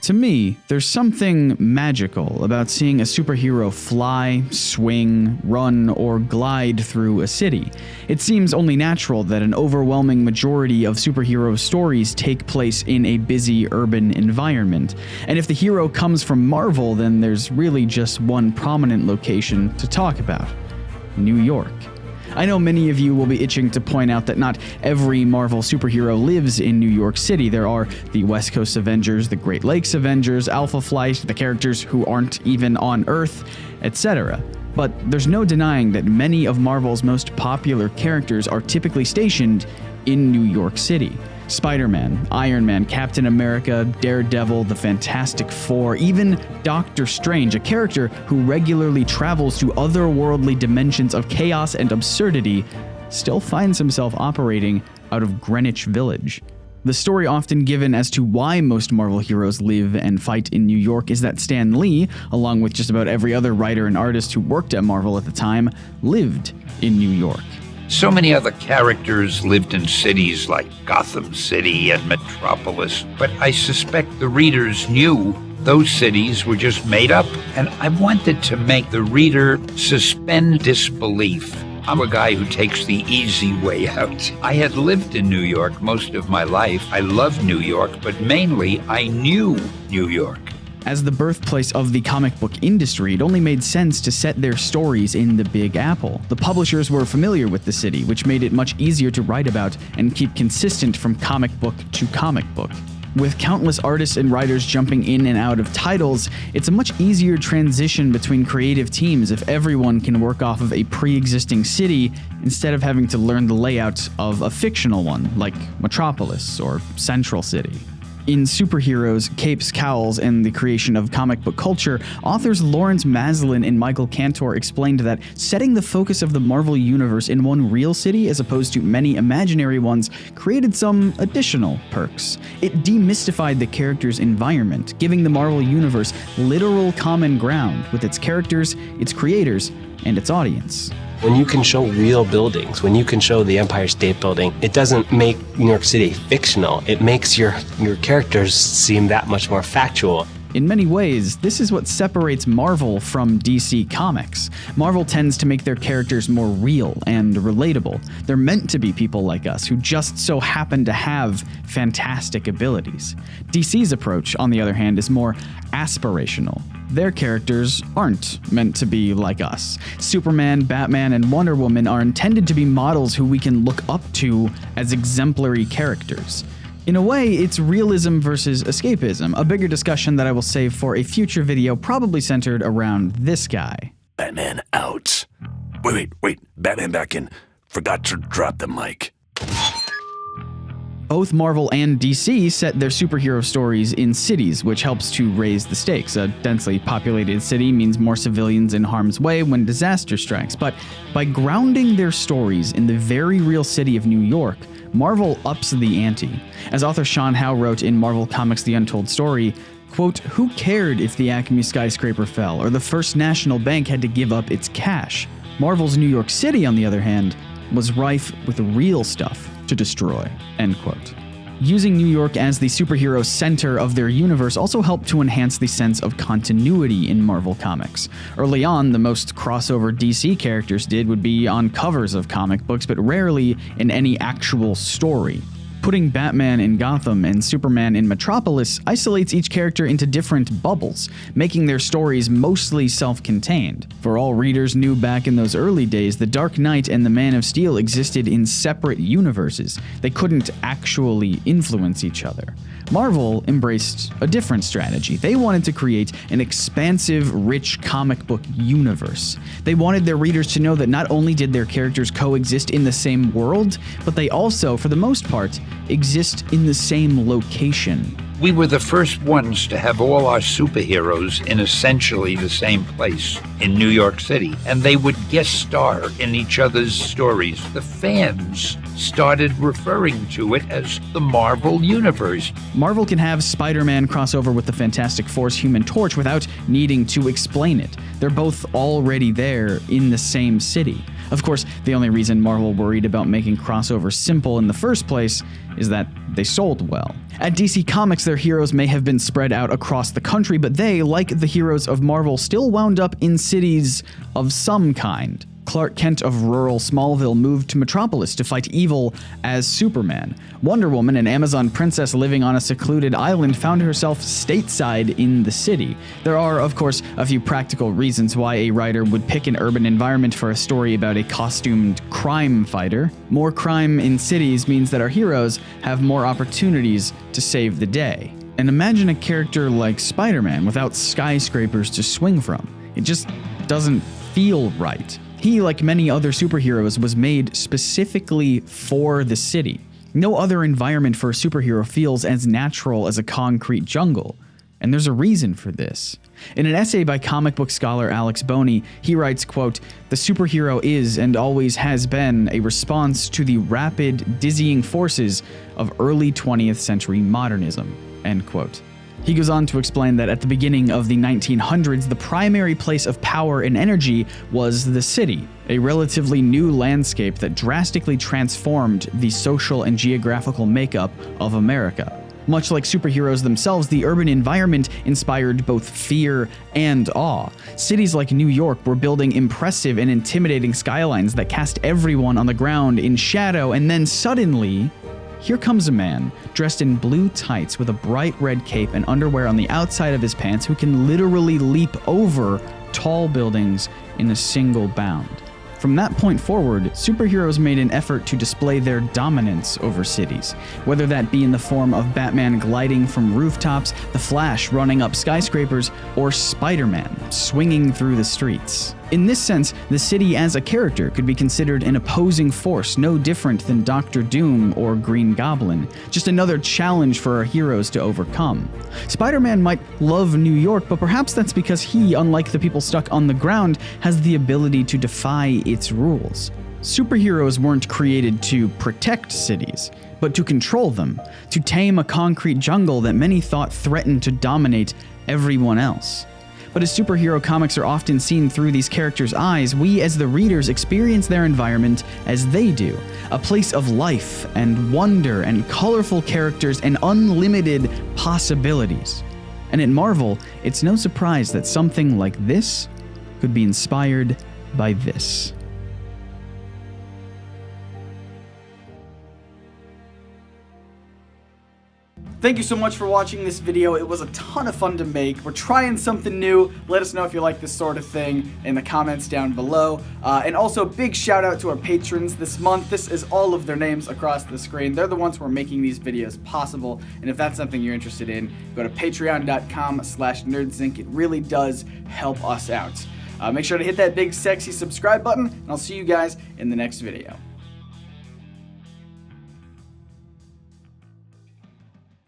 To me, there's something magical about seeing a superhero fly, swing, run, or glide through a city. It seems only natural that an overwhelming majority of superhero stories take place in a busy urban environment. And if the hero comes from Marvel, then there's really just one prominent location to talk about: New York. I know many of you will be itching to point out that not every Marvel superhero lives in New York City. There are the West Coast Avengers, the Great Lakes Avengers, Alpha Flight, the characters who aren't even on Earth, etc. But there's no denying that many of Marvel's most popular characters are typically stationed in New York City. Spider-Man, Iron Man, Captain America, Daredevil, the Fantastic Four, even Doctor Strange, a character who regularly travels to otherworldly dimensions of chaos and absurdity, still finds himself operating out of Greenwich Village. The story often given as to why most Marvel heroes live and fight in New York is that Stan Lee, along with just about every other writer and artist who worked at Marvel at the time, lived in New York. So many other characters lived in cities like Gotham City and Metropolis, but I suspect the readers knew those cities were just made up, and I wanted to make the reader suspend disbelief. I'm a guy who takes the easy way out. I had lived in New York most of my life. I love New York, but mainly I knew New York. As the birthplace of the comic book industry, it only made sense to set their stories in the Big Apple. The publishers were familiar with the city, which made it much easier to write about and keep consistent from comic book to comic book. With countless artists and writers jumping in and out of titles, it's a much easier transition between creative teams if everyone can work off of a pre-existing city instead of having to learn the layout of a fictional one, like Metropolis or Central City. In Superheroes, Capes, Cowls, and the Creation of Comic Book Culture, authors Lawrence Maslin and Michael Cantor explained that setting the focus of the Marvel Universe in one real city as opposed to many imaginary ones created some additional perks. It demystified the character's environment, giving the Marvel Universe literal common ground with its characters, its creators, and its audience. When you can show real buildings, when you can show the Empire State Building, it doesn't make New York City fictional. It makes your characters seem that much more factual. In many ways, this is what separates Marvel from DC Comics. Marvel tends to make their characters more real and relatable. They're meant to be people like us who just so happen to have fantastic abilities. DC's approach, on the other hand, is more aspirational. Their characters aren't meant to be like us. Superman, Batman, and Wonder Woman are intended to be models who we can look up to as exemplary characters. In a way, it's realism versus escapism, a bigger discussion that I will save for a future video probably centered around this guy. Batman out. Wait, Batman back in. Forgot to drop the mic. Both Marvel and DC set their superhero stories in cities, which helps to raise the stakes. A densely populated city means more civilians in harm's way when disaster strikes. But by grounding their stories in the very real city of New York, Marvel ups the ante. As author Sean Howe wrote in Marvel Comics The Untold Story, quote, "Who cared if the Acme skyscraper fell or the First National Bank had to give up its cash? Marvel's New York City, on the other hand, was rife with real stuff to destroy," end quote. Using New York as the superhero center of their universe also helped to enhance the sense of continuity in Marvel Comics. Early on, the most crossover DC characters did would be on covers of comic books, but rarely in any actual story. Putting Batman in Gotham and Superman in Metropolis isolates each character into different bubbles, making their stories mostly self-contained. For all readers knew back in those early days, the Dark Knight and the Man of Steel existed in separate universes. They couldn't actually influence each other. Marvel embraced a different strategy. They wanted to create an expansive, rich comic book universe. They wanted their readers to know that not only did their characters coexist in the same world, but they also, for the most part, exist in the same location. We were the first ones to have all our superheroes in essentially the same place, in New York City, and they would guest star in each other's stories. The fans started referring to it as the Marvel Universe. Marvel can have Spider-Man crossover with the Fantastic Four's Human Torch without needing to explain it. They're both already there in the same city. Of course, the only reason Marvel worried about making crossover simple in the first place is that they sold well. At DC Comics, their heroes may have been spread out across the country, but they, like the heroes of Marvel, still wound up in cities of some kind. Clark Kent of rural Smallville moved to Metropolis to fight evil as Superman. Wonder Woman, an Amazon princess living on a secluded island, found herself stateside in the city. There are, of course, a few practical reasons why a writer would pick an urban environment for a story about a costumed crime fighter. More crime in cities means that our heroes have more opportunities to save the day. And imagine a character like Spider-Man without skyscrapers to swing from. It just doesn't feel right. He, like many other superheroes, was made specifically for the city. No other environment for a superhero feels as natural as a concrete jungle. And there's a reason for this. In an essay by comic book scholar Alex Boney, he writes, quote, "The superhero is and always has been a response to the rapid, dizzying forces of early 20th century modernism," end quote. He goes on to explain that at the beginning of the 1900s, the primary place of power and energy was the city, a relatively new landscape that drastically transformed the social and geographical makeup of America. Much like superheroes themselves, the urban environment inspired both fear and awe. Cities like New York were building impressive and intimidating skylines that cast everyone on the ground in shadow, and then suddenly, here comes a man dressed in blue tights with a bright red cape and underwear on the outside of his pants who can literally leap over tall buildings in a single bound. From that point forward, superheroes made an effort to display their dominance over cities, whether that be in the form of Batman gliding from rooftops, the Flash running up skyscrapers, or Spider-Man swinging through the streets. In this sense, the city as a character could be considered an opposing force, no different than Doctor Doom or Green Goblin, just another challenge for our heroes to overcome. Spider-Man might love New York, but perhaps that's because he, unlike the people stuck on the ground, has the ability to defy its rules. Superheroes weren't created to protect cities, but to control them, to tame a concrete jungle that many thought threatened to dominate everyone else. But as superhero comics are often seen through these characters' eyes, we as the readers experience their environment as they do, a place of life and wonder and colorful characters and unlimited possibilities. And at Marvel, it's no surprise that something like this could be inspired by this. Thank you so much for watching this video. It was a ton of fun to make. We're trying something new. Let us know if you like this sort of thing in the comments down below. And also, big shout out to our patrons this month. This is all of their names across the screen. They're the ones who are making these videos possible. And if that's something you're interested in, go to patreon.com/NerdSync. It really does help us out. Make sure to hit that big sexy subscribe button, and I'll see you guys in the next video.